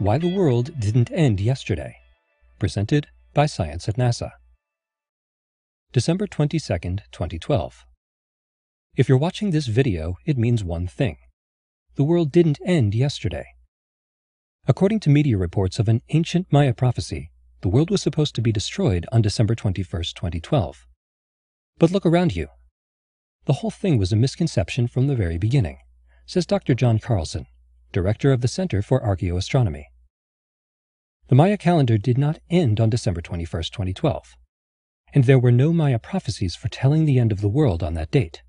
Why the World Didn't End Yesterday, presented by Science at NASA. December 22nd, 2012. If you're watching this video, it means one thing. The world didn't end yesterday. According to media reports of an ancient Maya prophecy, the world was supposed to be destroyed on December 21st, 2012. But look around you. The whole thing was a misconception from the very beginning, says Dr. John Carlson, director of the Center for Archaeoastronomy. The Maya calendar did not end on December 21st, 2012, and there were no Maya prophecies foretelling the end of the world on that date.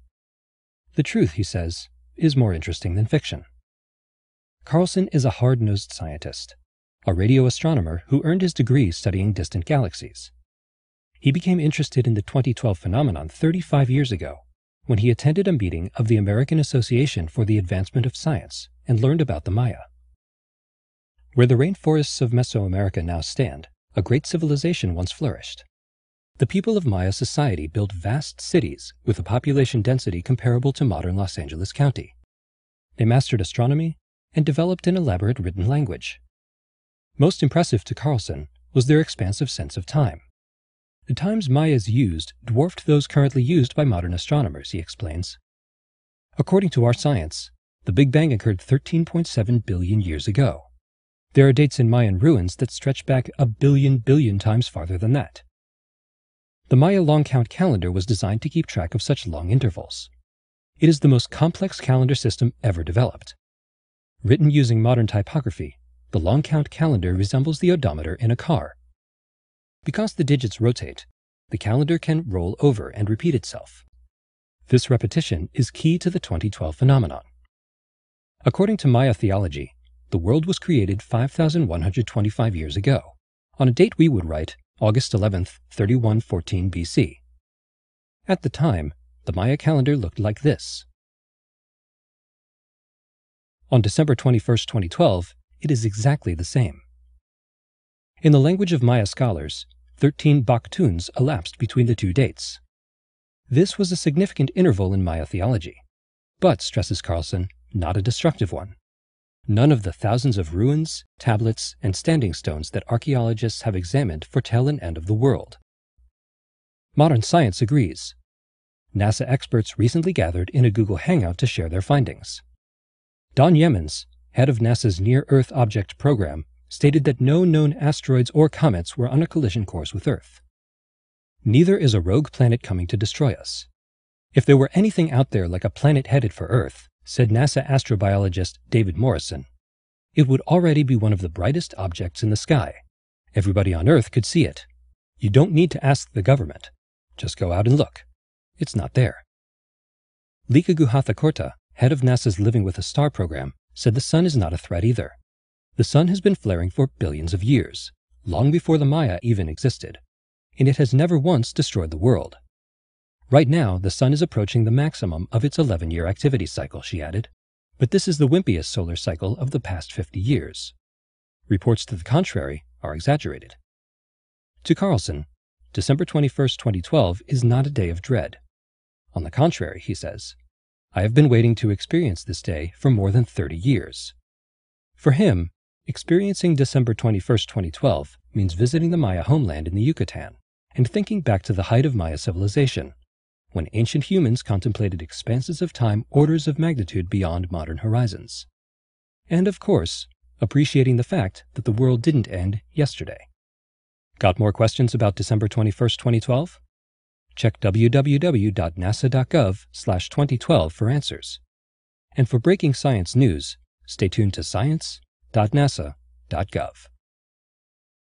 The truth, he says, is more interesting than fiction. Carlson is a hard-nosed scientist, a radio astronomer who earned his degree studying distant galaxies. He became interested in the 2012 phenomenon 35 years ago, when he attended a meeting of the American Association for the Advancement of Science and learned about the Maya. Where the rainforests of Mesoamerica now stand, a great civilization once flourished. The people of Maya society built vast cities with a population density comparable to modern Los Angeles County. They mastered astronomy and developed an elaborate written language. Most impressive to Carlson was their expansive sense of time. The times Mayas used dwarfed those currently used by modern astronomers, he explains. According to our science, the Big Bang occurred 13.7 billion years ago. There are dates in Mayan ruins that stretch back a billion times farther than that. The Maya long count calendar was designed to keep track of such long intervals. It is the most complex calendar system ever developed. Written using modern typography, the long count calendar resembles the odometer in a car. Because the digits rotate, the calendar can roll over and repeat itself. This repetition is key to the 2012 phenomenon. According to Maya theology, the world was created 5,125 years ago, on a date we would write August 11th, 3114 BC. At the time, the Maya calendar looked like this. On December 21st, 2012, it is exactly the same. In the language of Maya scholars, 13 baktuns elapsed between the two dates. This was a significant interval in Maya theology, but, stresses Carlson, not a destructive one. None of the thousands of ruins, tablets, and standing stones that archaeologists have examined foretell an end of the world. Modern science agrees. NASA experts recently gathered in a Google Hangout to share their findings. Don Yemens, head of NASA's Near-Earth Object Program, stated that no known asteroids or comets were on a collision course with Earth. Neither is a rogue planet coming to destroy us. If there were anything out there like a planet headed for Earth, said NASA astrobiologist David Morrison, it would already be one of the brightest objects in the sky. Everybody on Earth could see it. You don't need to ask the government. Just go out and look. It's not there. Lika Guhathakurta, head of NASA's Living with a Star program, said the sun is not a threat either. The sun has been flaring for billions of years, long before the Maya even existed, and it has never once destroyed the world. Right now, the sun is approaching the maximum of its 11-year activity cycle, she added, but this is the wimpiest solar cycle of the past 50 years. Reports to the contrary are exaggerated. To Carlson, December 21st, 2012 is not a day of dread. On the contrary, he says, I have been waiting to experience this day for more than 30 years. For him, experiencing December 21st, 2012 means visiting the Maya homeland in the Yucatan and thinking back to the height of Maya civilization, when ancient humans contemplated expanses of time orders of magnitude beyond modern horizons. And of course, appreciating the fact that the world didn't end yesterday. Got more questions about December 21st, 2012? Check www.nasa.gov/2012 for answers. And for breaking science news, stay tuned to science.nasa.gov.